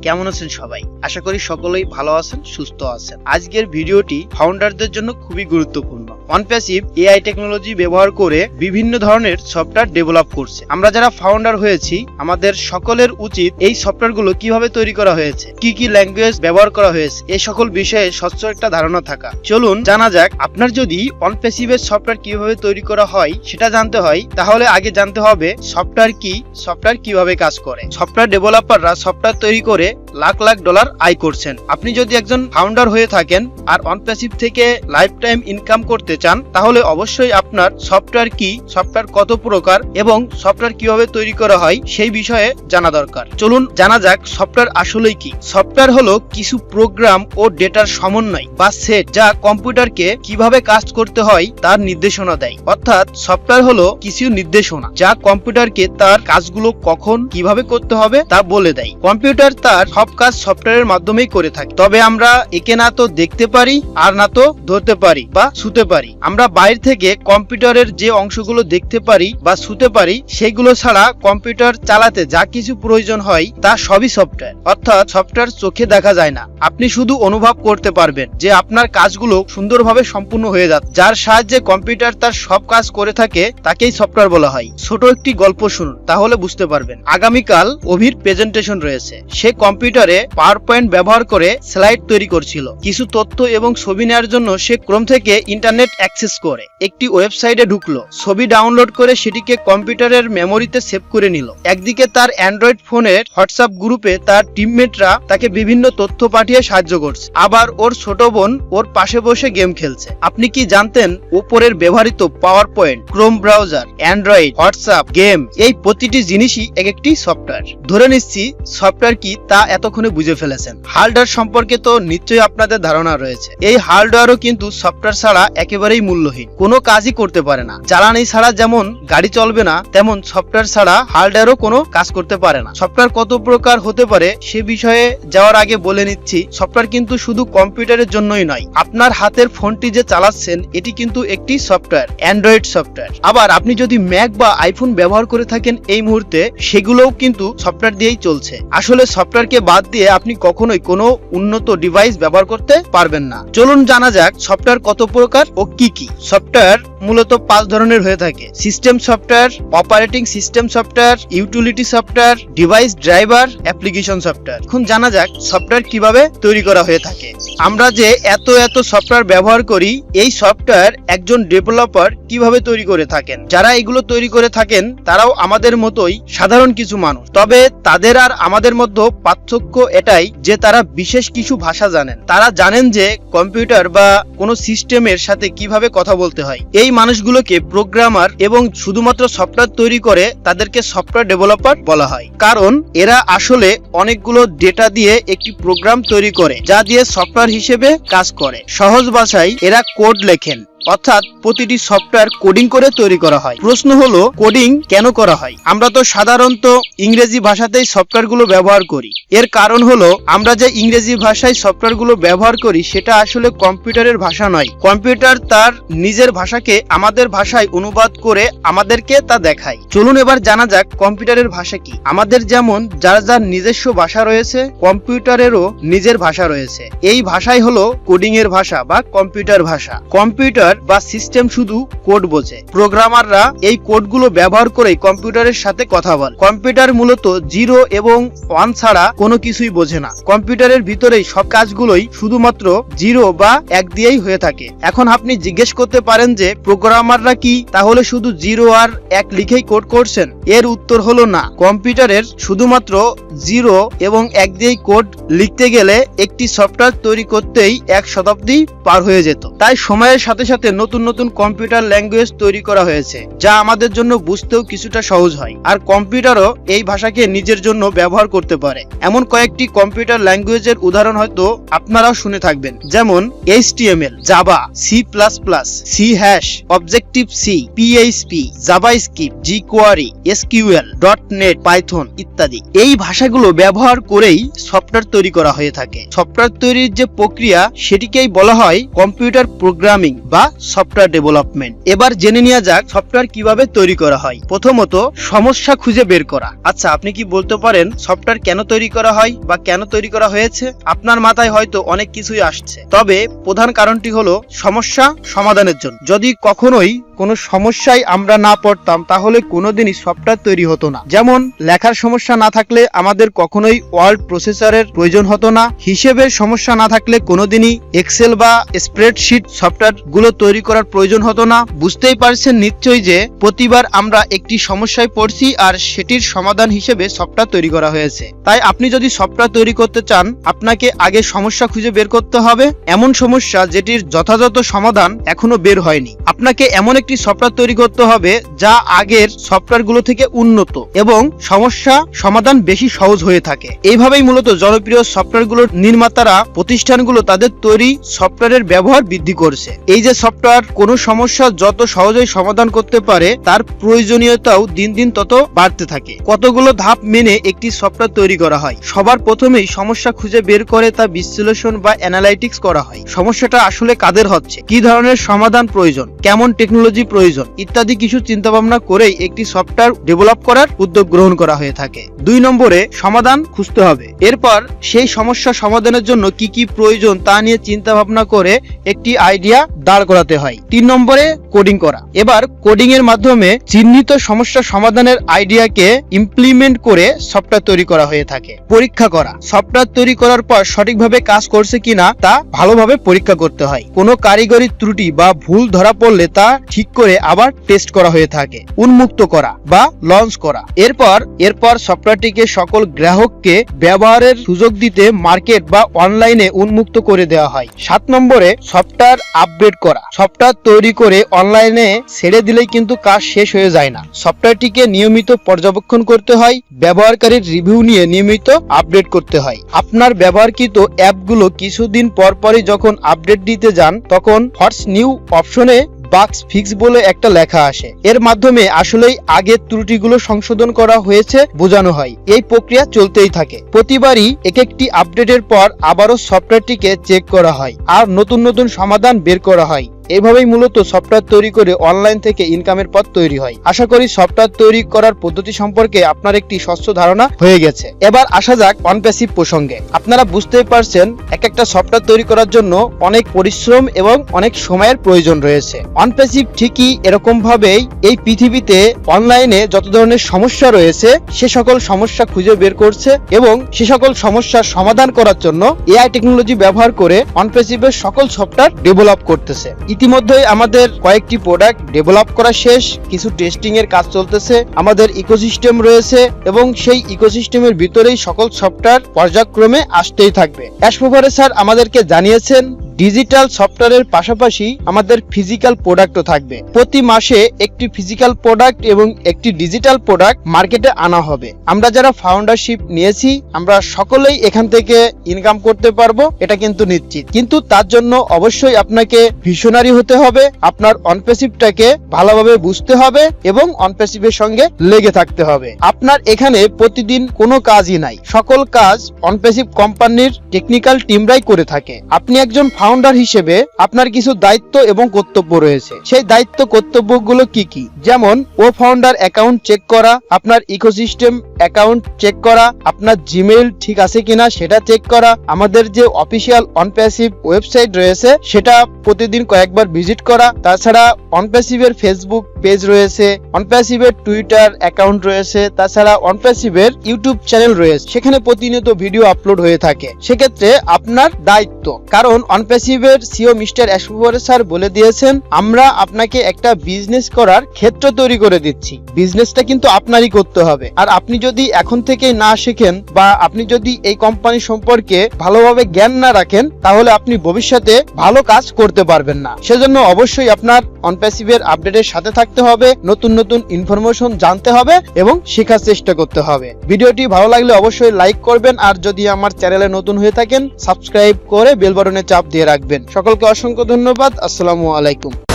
কেমন আছেন সবাই? আশা করি সকলেই ভালো আছেন, সুস্থ আছেন। আজকের ভিডিওটি ফাউন্ডারদের জন্য খুবই গুরুত্বপূর্ণ। ONPASSIVE এআই টেকনোলজি ব্যবহার করে বিভিন্ন ধরনের সফটওয়্যার ডেভেলপ করছে। আমরা যারা ফাউন্ডার হয়েছি আমাদের সকলের উচিত এই সফটওয়্যারগুলো কিভাবে তৈরি করা হয়েছে, কি কি ল্যাঙ্গুয়েজ ব্যবহার করা হয়েছে, এই সকল বিষয়ে স্বচ্ছ একটা ধারণা থাকা। চলুন জানা যাক। আপনার যদি ONPASSIVE এর সফটওয়্যার কিভাবে তৈরি করা হয় সেটা জানতে হয়, তাহলে আগে জানতে হবে সফটওয়্যার কি, সফটওয়্যার কিভাবে কাজ করে। সফটওয়্যার ডেভেলপাররা সফটওয়্যার তৈরি করে লাখ লাখ ডলার আয় করছেন। আপনি যদি একজন ফাউন্ডার হয়ে থাকেন আর ONPASSIVE থেকে লাইফ টাইম ইনকাম করতে চান, তাহলে অবশ্যই আপনার সফটওয়্যার কি, সফটওয়্যার কত প্রকার এবং সফটওয়্যার কিভাবে তৈরি করা হয় সেই বিষয়ে জানা দরকার। চলুন জানা যাক সফটওয়্যার আসলেই কি। সফটওয়্যার হলো কিছু প্রোগ্রাম ও ডেটার সমন্বয় বা সেট, যা কম্পিউটারকে কিভাবে কাজ করতে হয় তার নির্দেশনা দেয়। অর্থাৎ সফটওয়্যার হলো কিছু নির্দেশনা যা কম্পিউটারকে তার কাজগুলো কখন কিভাবে করতে হবে তা বলে দেয়। কম্পিউটার তার সব কাজ সফটওয়্যারের মাধ্যমেই করে থাকে, তবে আমরা একে না তো দেখতে পারি আর না তো ধরতে পারি বা ছুঁতে পারি। আমরা বাইরে থেকে কম্পিউটারের যে অংশগুলো দেখতে পারি বা ছুঁতে পারি, সেগুলো ছাড়া কম্পিউটার চালাতে যা কিছু প্রয়োজন হয় তা সবই সফটওয়্যার। অর্থাৎ সফটওয়্যার চোখে দেখা যায় না, আপনি শুধু অনুভব করতে পারবেন যে আপনার কাজগুলো সুন্দরভাবে সম্পূর্ণ হয়ে যাচ্ছে। যার সাহায্যে কম্পিউটার তার সব কাজ করে থাকে তাকেই সফটওয়্যার বলা হয়। ছোট একটি গল্প শুনুন, তাহলে বুঝতে পারবেন। আগামীকাল অভির প্রেজেন্টেশন রয়েছে। সে কম্পিউটারে পাওয়ার পয়েন্ট ব্যবহার করে স্লাইড তৈরি করছিল। কিছু তথ্য এবং ছবি নেওয়ার জন্য সে ক্রোম থেকে ইন্টারনেট অ্যাক্সেস করে একটি ওয়েবসাইটে ঢুকলো। ছবি ডাউনলোড করে সেটিকে কম্পিউটারের মেমোরিতে সেভ করে নিল। একদিকে তার অ্যান্ড্রয়েড ফোনের হোয়াটসঅ্যাপ গ্রুপে তার টিমমেটরা তাকে বিভিন্ন তথ্য পাঠিয়ে সাহায্য করছে, আবার ওর ছোট বোন ওর পাশে বসে গেম খেলছে। আপনি কি জানতেন উপরের ব্যবহৃত power point, Chrome browser, Android, WhatsApp, game, এই প্রতিটি জিনিসই এক একটি সফটওয়্যার। ধরে নিচ্ছি সফটওয়্যার কি তা এতক্ষণে বুঝে ফেলেছেন। হার্ডওয়্যার সম্পর্কে তো নিশ্চয়ই আপনাদের ধারণা রয়েছে। এই হার্ডওয়্যারও কিন্তু সফটওয়্যার ছাড়া একেবারেই মূল্যহীন, কোনো কাজই করতে পারে না। জ্বালানি ছাড়া যেমন গাড়ি চলবে না, তেমন সফটওয়্যার ছাড়া হার্ডওয়্যারও কোনো কাজ করতে পারে না। সফটওয়্যার কত প্রকার হতে পারে সে বিষয়ে যাওয়ার আগে বলে নিচ্ছি, সফটওয়্যার কিন্তু শুধু কম্পিউটারের জন্যই নয়। আপনার হাতের ফোনটি যে চালাচ্ছেন এটি কিন্তু একটি সফটওয়্যার, অ্যান্ড্রয়েড সফটওয়্যার। আবার আপনি যদি ম্যাক বা আইফোন ব্যবহার করে থাকেন এই মুহূর্তে, সেগুলোও কিন্তু সফটওয়্যার দিয়েই চলছে। আসলে সফটওয়্যারকে বাদ দিয়ে আপনি কখনোই কোনো উন্নত ডিভাইস ব্যবহার করতে পারবেন না। চলুন জানা যাক সফটওয়্যার কত প্রকার ও কি কি। সফটওয়্যার মূলত 5 ধরনের হয়ে থাকে: system software, operating system software, utility software, device driver, application software. এখন জানা যাক সফটওয়্যার কিভাবে তৈরি করা হয়ে থাকে। আমরা যে এত সফটওয়্যার ব্যবহার করি, এই সফটওয়্যার একজন ডেভেলপার কিভাবে তৈরি করে থাকেন। যারা এগুলো তৈরি করে থাকেন তারাও আমাদের মতোই সাধারণ কিছু মানুষ, তবে তাদের আর আমাদের মধ্যে পার্থক্য এটাই যে তারা বিশেষ কিছু ভাষা জানেন। তারা জানেন যে কম্পিউটার বা কোনো সিস্টেমের সাথে কিভাবে কথা বলতে হয়। এই মানুষগুলোকে প্রোগ্রামার, এবং শুধুমাত্র সফটওয়্যার তৈরি করে তাদেরকে সফটওয়্যার ডেভেলপার বলা হয়, কারণ এরা আসলে অনেকগুলো ডেটা দিয়ে একটি প্রোগ্রাম তৈরি করে যা দিয়ে সফটওয়্যার হিসেবে কাজ করে। সহজ ভাষায় এরা কোড লেখেন, অর্থাৎ প্রতিটি সফটওয়্যার কোডিং করে তৈরি করা হয়। প্রশ্ন হলো কোডিং কেন করা হয়? আমরা তো সাধারণত ইংরেজি ভাষাতেই সফটওয়্যারগুলো ব্যবহার করি। এর কারণ হলো আমরা যে ইংরেজি ভাষায় সফটওয়্যারগুলো ব্যবহার করি সেটা আসলে কম্পিউটারের ভাষা নয়। কম্পিউটার তার নিজের ভাষাকে আমাদের ভাষায় অনুবাদ করে আমাদেরকে তা দেখায়। চলুন এবার জানা যাক কম্পিউটারের ভাষা কি। আমাদের যেমন যার যার নিজস্ব ভাষা রয়েছে, কম্পিউটারেরও নিজের ভাষা রয়েছে। এই ভাষাই হলো কোডিং এর ভাষা বা কম্পিউটার ভাষা। কম্পিউটার বা সিস্টেম শুধু কোড বোঝে। প্রোগ্রামাররা এই কোডগুলো ব্যবহার করে কম্পিউটারের সাথে কথা বলে। কম্পিউটার মূলত 0 এবং 1 ছাড়া কোনো কিছুই বোঝে না। কম্পিউটারের ভিতরেই সব কাজগুলোই শুধুমাত্র 0 বা 1 দিয়েই হয়ে থাকে। এখন আপনি জিজ্ঞেস করতে পারেন যে প্রোগ্রামাররা কি তাহলে শুধু 0 আর 1 লিখেই কোড করছেন? এর উত্তর হলো না। কম্পিউটারের শুধুমাত্র 0 এবং 1 দিয়েই কোড লিখতে গেলে একটি সফটওয়্যার তৈরি করতেই 1 শতাব্দী পার হয়ে যেত। তাই সময়ের সাথে সাথে নতুন নতুন কম্পিউটার ল্যাঙ্গুয়েজ তৈরি করা হয়েছে যা আমাদের জন্য বুঝতেও কিছুটা সহজ হয়। আর কম্পিউটারও এই ভাষাকে নিজের জন্য ব্যবহার করতে পারে। এমন কয়েকটি কম্পিউটার ল্যাঙ্গুয়েজের উদাহরণ হয়তো আপনারাও শুনে থাকবেন, যেমন HTML, Java, C++, C#, objective C, PHP, JavaScript, jQuery, SQL, .NET, Python ইত্যাদি। এই ভাষাগুলো ব্যবহার করেই সফটওয়্যার তৈরি করা হয়ে থাকে। সফটওয়্যার তৈরির যে প্রক্রিয়া সেটিকেই বলা হয় কম্পিউটার প্রোগ্রামিং বা সফটওয়্যার ডেভেলপমেন্ট। এবার জেনে নেওয়া যাক সফটওয়্যার কিভাবে তৈরি করা হয়। প্রথমত সমস্যা খুঁজে বের করা। আচ্ছা, আপনি কি বলতে পারেন সফটওয়্যার কেন তৈরি করা হয় বা কেন তৈরি করা হয়েছে? আপনার মাথায় হয়তো অনেক কিছুই আসছে, তবে প্রধান কারণটি হলো সমস্যা সমাধানের জন্য। যদি কখনোই কোনো সমস্যায় আমরা না পড়তাম তাহলে কোনোদিনই সফটওয়্যার তৈরি হতো না। যেমন লেখার সমস্যা না থাকলে আমাদের কখনোই ওয়ার্ড প্রসেসরের প্রয়োজন হতো না, হিসেবের সমস্যা না থাকলে কোনোদিনই এক্সেল বা স্প্রেডশিট সফটওয়্যার গুলো তৈরি করার প্রয়োজন হতো না। বুঝতেই পারছেন নিশ্চয়ই যে প্রতিবার আমরা একটি সমস্যায় পড়ছি আর সেটির সমাধান হিসেবে সফটওয়্যার তৈরি করা হয়েছে। তাই আপনি যদি সফটওয়্যার তৈরি করতে চান আপনাকে আগে সমস্যা খুঁজে বের করতে হবে, এমন সমস্যা যেটির যথাযথ সমাধান এখনো বের হয়নি। আপনাকে এমন একটি সফটওয়্যার তৈরি করতে হবে যা আগের সফটওয়্যারগুলো থেকে উন্নত এবং সমস্যা সমাধান বেশি সহজ হয়ে থাকে। এইভাবেই মূলত জনপ্রিয় সফটওয়্যারগুলোর নির্মাতারা প্রতিষ্ঠানগুলো তাদের তৈরি সফটওয়্যারের ব্যবহার বৃদ্ধি করছে। এই যে সফটওয়্যার কোনো সমস্যা যত সহজেই সমাধান করতে পারে তার প্রয়োজনীয়তাও দিন দিন তত বাড়তে থাকে। কতগুলো ধাপ মেনে একটি সফটওয়্যার তৈরি করা হয়। সবার প্রথমেই সমস্যা খুঁজে বের করে তা বিশ্লেষণ বা অ্যানালাইটিক্স করা হয়। সমস্যাটা আসলে কাদের হচ্ছে, কি ধরনের সমাধান প্রয়োজন, কেমন টেকনোলজি প্রয়োজন ইত্যাদি কিছু চিন্তা ভাবনা করেই একটি সফটওয়্যার ডেভেলপ করার উদ্যোগ গ্রহণ করা হয়ে থাকে। 2 নম্বরে সমাধান খুঁজতে হবে। এরপর সেই সমস্যা সমাধানের জন্য কি কি প্রয়োজন তা নিয়ে চিন্তা ভাবনা করে একটি আইডিয়া দাঁড় করাতে হয়। 3 নম্বরে কোডিং করা। এবার কোডিং এর মাধ্যমে চিহ্নিত সমস্যা সমাধানের আইডিয়াকে ইমপ্লিমেন্ট করে সফটওয়্যার তৈরি করা হয়ে থাকে। পরীক্ষা করা। সফটওয়্যার তৈরি করার পর সঠিকভাবে কাজ করছে কিনা তা ভালোভাবে পরীক্ষা করতে হয়। কোনো কারিগরি ত্রুটি বা ভুল ধরা পড়লে তা ঠিক করে আবার টেস্ট করা হয়ে থাকে। উন্মুক্ত করা বা লঞ্চ করা। এরপর সফটওয়্যারটিকে সকল গ্রাহককে ব্যবহারের সুযোগ দিতে মার্কেট বা অনলাইনে উন্মুক্ত করে দেওয়া হয়। 7 নম্বরে সফটওয়্যার আপডেট করা। সফটওয়্যার তৈরি করে অনলাইনে ছেড়ে দিলেই কিন্তু কাজ শেষ হয়ে যায় না। সফটওয়্যারটিকে নিয়মিত পর্যবেক্ষণ করতে হয়, ব্যবহারকারীর রিভিউ নিয়ে নিয়মিত আপডেট করতে হয়। আপনার ব্যবহারকৃত অ্যাপগুলো কিছুদিন পরপরই যখন আপডেট দিতে যান তখন হোয়াটস নিউ অপশনে বাগস ফিক্স বলে একটা লেখা আসে। এর মাধ্যমে আসলেই আগের ত্রুটিগুলো সংশোধন করা হয়েছে বোঝানো হয়। এই প্রক্রিয়া চলতেই থাকে। প্রতিবারই এক একটি আপডেটের পর আবারও সফটওয়্যারটিকে চেক করা হয় আর নতুন নতুন সমাধান বের করা হয়। এভাবেই মূলত সফটওয়্যার তৈরি করে অনলাইন থেকে ইনকামের পথ তৈরি হয়। আশা করি সফটওয়্যার তৈরি করার পদ্ধতি সম্পর্কে আপনার একটি স্বচ্ছ ধারণা হয়ে গেছে। এবার আসা যাক অনপ্যাসিভ প্রসঙ্গে। আপনারা বুঝতেই পারছেন এক একটা সফটওয়্যার তৈরি করার জন্য অনেক পরিশ্রম এবং অনেক সময়ের প্রয়োজন রয়েছে। অনপ্যাসিভ ঠিকই এরকম ভাবেই এই পৃথিবীতে অনলাইনে যত ধরনের সমস্যা রয়েছে সে সকল সমস্যা খুঁজে বের করছে এবং সে সকল সমস্যার সমাধান করার জন্য এআই টেকনোলজি ব্যবহার করে অনপ্যাসিভের সকল সফটওয়্যার ডেভেলপ করতেছে। ইতিমধ্যেই আমাদের কয়েকটি প্রোডাক্ট ডেভেলপ করা শেষ, কিছু টেস্টিং এর কাজ চলতেছে, আমাদের ইকোসিস্টেম রয়েছে এবং সেই ইকোসিস্টেমের ভিতরেই সকল সফটওয়্যার পর্যায়ক্রমে আসতেই থাকবে। অ্যাশপোভারে স্যার আমাদেরকে জানিয়েছেন ডিজিটাল সফটওয়্যারের পাশাপাশি আমাদের ফিজিক্যাল প্রোডাক্টও থাকবে। প্রতি মাসে একটি ফিজিক্যাল প্রোডাক্ট এবং একটি ডিজিটাল প্রোডাক্ট মার্কেটে আনা হবে। আমরা যারা ফাউন্ডারশিপ নিয়েছি আমরা সকলেই এখান থেকে ইনকাম করতে পারবো, এটা কিন্তু নিশ্চিত। কিন্তু তার জন্য অবশ্যই আপনাকে ভিশনারি হতে হবে, আপনার অনপ্যাসিভটাকে ভালোভাবে বুঝতে হবে এবং অনপ্যাসিভের সঙ্গে লেগে থাকতে হবে। আপনার এখানে প্রতিদিন কোনো কাজই নাই, সকল কাজ অনপ্যাসিভ কোম্পানির টেকনিক্যাল টিমরাই করে থাকে। আপনি একজন ফাউন্ডার হিসেবে আপনার কিছু দায়িত্ব এবং কর্তব্য রয়েছে। সেই দায়িত্ব কর্তব্যগুলো কি কি? যেমন ও ফাউন্ডার অ্যাকাউন্ট চেক করা, আপনার ইকোসিস্টেম অ্যাকাউন্ট চেক করা, আপনার জিমেইল ঠিক আছে কিনা সেটা চেক করা, আমাদের যে অফিসিয়াল অনপ্যাসিভ ওয়েবসাইট রয়েছে সেটা প্রতিদিন কয়েকবার ভিজিট করা, তাছাড়া অনপ্যাসিভের ফেসবুক পেজ রয়েছে, অনপ্যাসিভের টুইটার অ্যাকাউন্ট রয়েছে, তাছাড়া অনপ্যাসিভের ইউটিউব চ্যানেল রয়েছে, সেখানে প্রতিনিয়ত ভিডিও আপলোড হয়ে থাকে। সেক্ষেত্রে আপনার দায়িত্ব, কারণ অনপ্যাসিভের সিও মিস্টার অ্যাশপোভারে স্যার বলে দিয়েছেন আমরা আপনাকে একটা বিজনেস করার ক্ষেত্র তৈরি করে দিচ্ছি, বিজনেসটা কিন্তু আপনারই করতে হবে। আর আপনি যদি এখন থেকে না শেখেন বা আপনি যদি এই কোম্পানি সম্পর্কে ভালোভাবে জ্ঞান না রাখেন তাহলে আপনি ভবিষ্যতে ভালো কাজ করতে পারবেন না। সেজন্য অবশ্যই আপনার অনপ্যাসিভের আপডেটের সাথে থাকতে হবে, নতুন নতুন ইনফরমেশন জানতে হবে এবং শেখার চেষ্টা করতে হবে। ভিডিওটি ভালো লাগলে অবশ্যই লাইক করবেন আর যদি আমার চ্যানেলে নতুন হয়ে থাকেন সাবস্ক্রাইব করে বেল বাটনে চাপ দিয়ে রাখবেন। সকলকে অসংখ্য ধন্যবাদ। আসসালামু আলাইকুম।